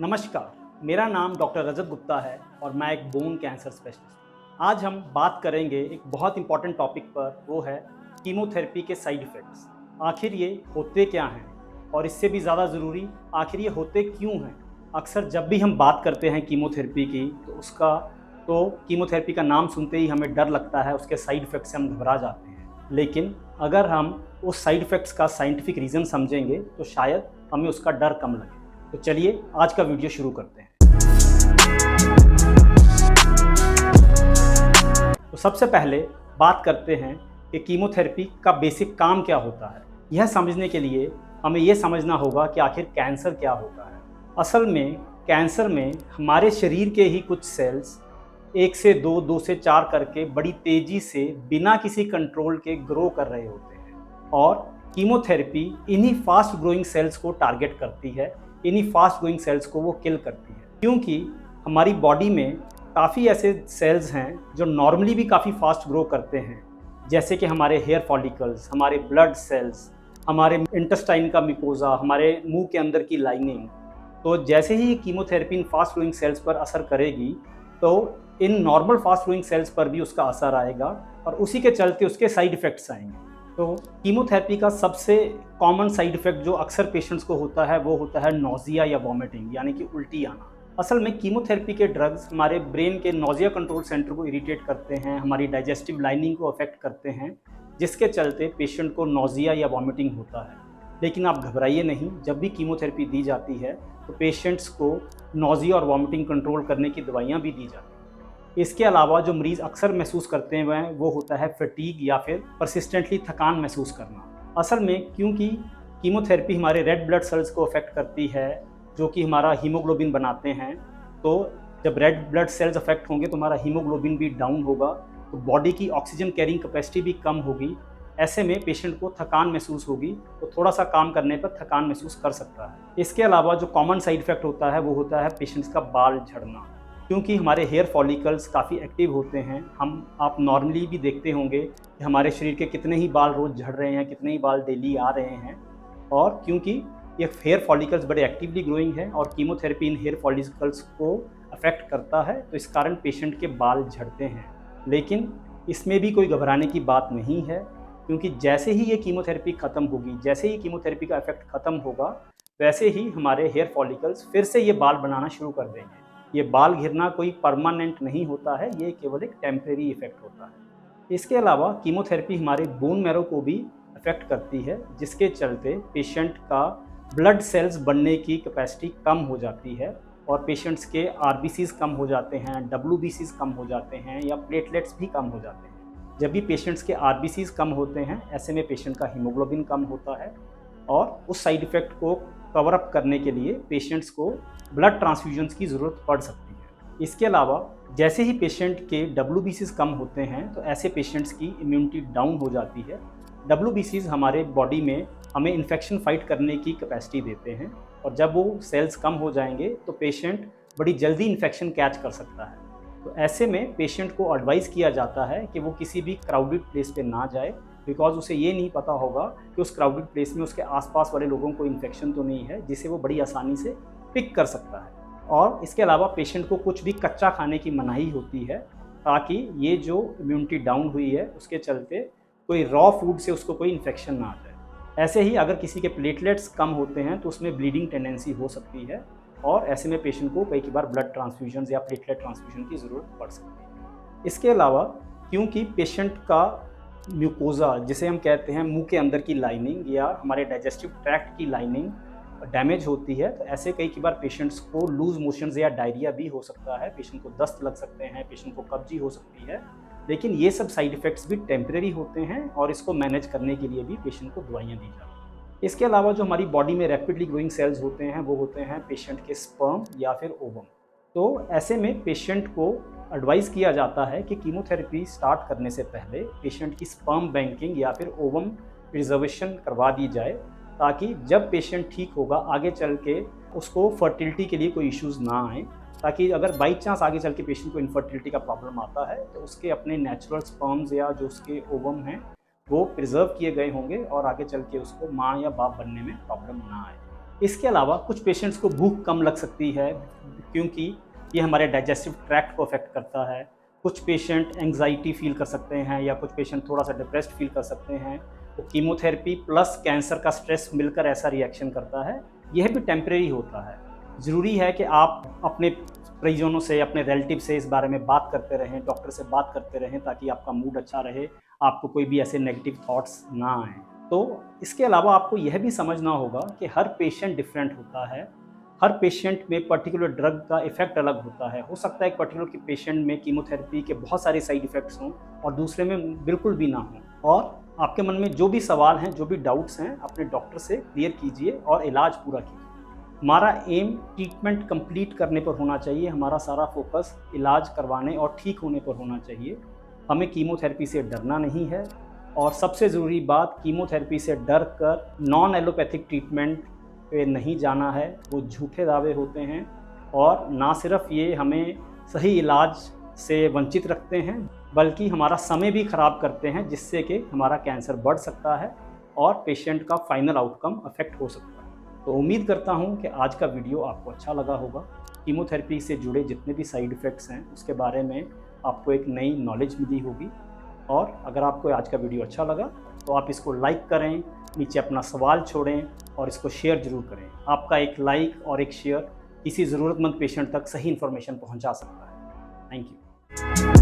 नमस्कार, मेरा नाम डॉक्टर रजत गुप्ता है और मैं एक बोन कैंसर स्पेशलिस्ट। आज हम बात करेंगे एक बहुत इंपॉर्टेंट टॉपिक पर, वो है कीमोथेरेपी के साइड इफ़ेक्ट्स। आखिर ये होते क्या हैं और इससे भी ज़्यादा ज़रूरी, आखिर ये होते क्यों हैं। अक्सर जब भी हम बात करते हैं कीमोथेरेपी की तो कीमोथेरेपी का नाम सुनते ही हमें डर लगता है, उसके साइड इफ़ेक्ट से हम घबरा जाते हैं। लेकिन अगर हम उस साइड इफ़ेक्ट्स का साइंटिफिक रीज़न समझेंगे तो शायद हमें उसका डर कम लगे। तो चलिए आज का वीडियो शुरू करते हैं। तो सबसे पहले बात करते हैं कि कीमोथेरेपी का बेसिक काम क्या होता है। यह समझने के लिए हमें यह समझना होगा कि आखिर कैंसर क्या होता है। असल में कैंसर में हमारे शरीर के ही कुछ सेल्स 1 से 2, 2 से 4 करके बड़ी तेज़ी से बिना किसी कंट्रोल के ग्रो कर रहे होते हैं और कीमोथेरेपी इन्हीं फास्ट ग्रोइंग सेल्स को टारगेट करती है, इन्हीं फास्ट ग्रोइंग सेल्स को वो किल करती है। क्योंकि हमारी बॉडी में काफ़ी ऐसे सेल्स हैं जो नॉर्मली भी काफ़ी फास्ट ग्रो करते हैं, जैसे कि हमारे हेयर फॉलिकल्स, हमारे ब्लड सेल्स, हमारे इंटेस्टाइन का मिकोजा, हमारे मुंह के अंदर की लाइनिंग। तो जैसे ही कीमोथेरेपी इन फास्ट ग्रोइंग सेल्स पर असर करेगी तो इन नॉर्मल फास्ट ग्रोइंग सेल्स पर भी उसका असर आएगा और उसी के चलते उसके साइड इफ़ेक्ट्स आएंगे। तो कीमोथेरेपी का सबसे कॉमन साइड इफ़ेक्ट जो अक्सर पेशेंट्स को होता है वो होता है नोज़िया या वॉमिटिंग, यानी कि उल्टी आना। असल में कीमोथेरेपी के ड्रग्स हमारे ब्रेन के नोज़िया कंट्रोल सेंटर को इरिटेट करते हैं, हमारी डाइजेस्टिव लाइनिंग को अफेक्ट करते हैं, जिसके चलते पेशेंट को नोज़िया या वॉमिटिंग होता है। लेकिन आप घबराइए नहीं, जब भी कीमोथेरेपी दी जाती है तो पेशेंट्स को नोज़िया और वॉमिटिंग कंट्रोल करने की दवाइयाँ भी दी जाती हैं। इसके अलावा जो मरीज़ अक्सर महसूस करते हैं वो होता है फटीग या फिर परसिस्टेंटली थकान महसूस करना। असल में क्योंकि कीमोथेरेपी हमारे रेड ब्लड सेल्स को अफेक्ट करती है जो कि हमारा हीमोग्लोबिन बनाते हैं, तो जब रेड ब्लड सेल्स अफेक्ट होंगे तो हमारा हीमोग्लोबिन भी डाउन होगा, तो बॉडी की ऑक्सीजन कैरिंग कैपेसिटी भी कम होगी। ऐसे में पेशेंट को थकान महसूस होगी, तो थोड़ा सा काम करने पर थकान महसूस कर सकता है। इसके अलावा जो कॉमन साइड इफ़ेक्ट होता है वो होता है पेशेंट्स का बाल झड़ना। क्योंकि हमारे हेयर फॉलिकल्स काफ़ी एक्टिव होते हैं, आप नॉर्मली भी देखते होंगे कि हमारे शरीर के कितने ही बाल रोज़ झड़ रहे हैं, कितने ही बाल डेली आ रहे हैं। और क्योंकि ये हेयर फॉलिकल्स बड़े एक्टिवली ग्रोइंग हैं और कीमोथेरेपी इन हेयर फॉलिकल्स को अफेक्ट करता है, तो इस कारण पेशेंट के बाल झड़ते हैं। लेकिन इसमें भी कोई घबराने की बात नहीं है, क्योंकि जैसे ही ये कीमोथेरेपी ख़त्म होगी, जैसे ही कीमोथेरेपी का इफेक्ट ख़त्म होगा, वैसे ही हमारे हेयर फॉलिकल्स फिर से ये बाल बनाना शुरू कर देंगे। ये बाल घिरना कोई परमानेंट नहीं होता है, ये केवल एक टेम्परेरी इफेक्ट होता है। इसके अलावा कीमोथेरेपी हमारे बोन मैरो को भी अफेक्ट करती है, जिसके चलते पेशेंट का ब्लड सेल्स बनने की कैपेसिटी कम हो जाती है और पेशेंट्स के आरबीसीज कम हो जाते हैं, डब्ल्यूबीसीज कम हो जाते हैं या प्लेटलेट्स भी कम हो जाते हैं। जब भी पेशेंट्स के आरबीसीज कम होते हैं, ऐसे में पेशेंट का हीमोग्लोबिन कम होता है और उस साइड इफ़ेक्ट को कवर अप करने के लिए पेशेंट्स को ब्लड ट्रांसफ्यूजन्स की ज़रूरत पड़ सकती है। इसके अलावा जैसे ही पेशेंट के डब्ल्यूबीसीज कम होते हैं तो ऐसे पेशेंट्स की इम्यूनिटी डाउन हो जाती है। डब्ल्यूबीसीज हमारे बॉडी में हमें इन्फेक्शन फाइट करने की कैपेसिटी देते हैं और जब वो सेल्स कम हो जाएंगे तो पेशेंट बड़ी जल्दी इन्फेक्शन कैच कर सकता है। तो ऐसे में पेशेंट को एडवाइस किया जाता है कि वो किसी भी क्राउडेड प्लेस पे ना जाए, बिकॉज उसे ये नहीं पता होगा कि उस क्राउडेड प्लेस में उसके आसपास वाले लोगों को इन्फेक्शन तो नहीं है जिसे वो बड़ी आसानी से पिक कर सकता है। और इसके अलावा पेशेंट को कुछ भी कच्चा खाने की मनाही होती है, ताकि ये जो इम्यूनिटी डाउन हुई है उसके चलते कोई रॉ फूड से उसको कोई इन्फेक्शन ना आ जाए। ऐसे ही अगर किसी के प्लेटलेट्स कम होते हैं तो उसमें ब्लीडिंग टेंडेंसी हो सकती है और ऐसे में पेशेंट को कई बार ब्लड ट्रांसफ्यूजन या प्लेटलेट ट्रांसफ्यूजन की ज़रूरत पड़ सकती है। इसके अलावा क्योंकि पेशेंट का म्यूकोजा, जिसे हम कहते हैं मुंह के अंदर की लाइनिंग या हमारे डाइजेस्टिव ट्रैक्ट की लाइनिंग डैमेज होती है, तो ऐसे कई बार पेशेंट्स को लूज मोशंस या डायरिया भी हो सकता है, पेशेंट को दस्त लग सकते हैं, पेशेंट को कब्जी हो सकती है। लेकिन ये सब साइड इफ़ेक्ट्स भी टेम्परेरी होते हैं और इसको मैनेज करने के लिए भी पेशेंट को दवाइयाँ दी जाती हैं। इसके अलावा जो हमारी बॉडी में रैपिडली ग्रोइंग सेल्स होते हैं वो होते हैं पेशेंट के स्पर्म या फिर ओवम। तो ऐसे में पेशेंट को एडवाइस किया जाता है कि कीमोथेरेपी स्टार्ट करने से पहले पेशेंट की स्पर्म बैंकिंग या फिर ओवम प्रिजर्वेशन करवा दी जाए, ताकि जब पेशेंट ठीक होगा आगे चल के उसको फर्टिलिटी के लिए कोई इश्यूज़ ना आए, ताकि अगर बाई चांस आगे चल के पेशेंट को इनफर्टिलिटी का प्रॉब्लम आता है तो उसके अपने नेचुरल स्पर्म्स या जो उसके ओवम हैं वो प्रिजर्व किए गए होंगे और आगे चल के उसको माँ या बाप बनने में प्रॉब्लम ना आए। इसके अलावा कुछ पेशेंट्स को भूख कम लग सकती है क्योंकि ये हमारे डाइजेस्टिव ट्रैक्ट को अफेक्ट करता है। कुछ पेशेंट एंग्जाइटी फील कर सकते हैं या कुछ पेशेंट थोड़ा सा डिप्रेस्ड फील कर सकते हैं। तो कीमोथेरेपी प्लस कैंसर का स्ट्रेस मिलकर ऐसा रिएक्शन करता है। यह भी टेम्परेरी होता है। ज़रूरी है कि आप अपने परिजनों से, अपने रिलेटिव से इस बारे में बात करते रहें, डॉक्टर से बात करते रहें, ताकि आपका मूड अच्छा रहे, आपको कोई भी ऐसे नेगेटिव थॉट्स ना आएँ। तो इसके अलावा आपको यह भी समझना होगा कि हर पेशेंट डिफरेंट होता है। हर पेशेंट में पर्टिकुलर ड्रग का इफ़ेक्ट अलग होता है। हो सकता है एक पर्टिकुलर पेशेंट में कीमोथेरेपी के बहुत सारे साइड इफ़ेक्ट्स हों और दूसरे में बिल्कुल भी ना हों। और आपके मन में जो भी सवाल हैं, जो भी डाउट्स हैं, अपने डॉक्टर से क्लियर कीजिए और इलाज पूरा कीजिए। हमारा एम ट्रीटमेंट कंप्लीट करने पर होना चाहिए। हमारा सारा फोकस इलाज करवाने और ठीक होने पर होना चाहिए। हमें कीमोथेरेपी से डरना नहीं है। और सबसे ज़रूरी बात, कीमोथेरेपी से डर कर नॉन एलोपैथिक ट्रीटमेंट पे नहीं जाना है। वो झूठे दावे होते हैं और ना सिर्फ ये हमें सही इलाज से वंचित रखते हैं, बल्कि हमारा समय भी ख़राब करते हैं, जिससे कि हमारा कैंसर बढ़ सकता है और पेशेंट का फाइनल आउटकम अफेक्ट हो सकता है। तो उम्मीद करता हूँ कि आज का वीडियो आपको अच्छा लगा होगा। कीमोथेरेपी से जुड़े जितने भी साइड इफ़ेक्ट्स हैं उसके बारे में आपको एक नई नॉलेज मिली होगी। और अगर आपको आज का वीडियो अच्छा लगा तो आप इसको लाइक करें, नीचे अपना सवाल छोड़ें और इसको शेयर ज़रूर करें। आपका एक लाइक और एक शेयर किसी ज़रूरतमंद पेशेंट तक सही इन्फॉर्मेशन पहुंचा सकता है। Thank you.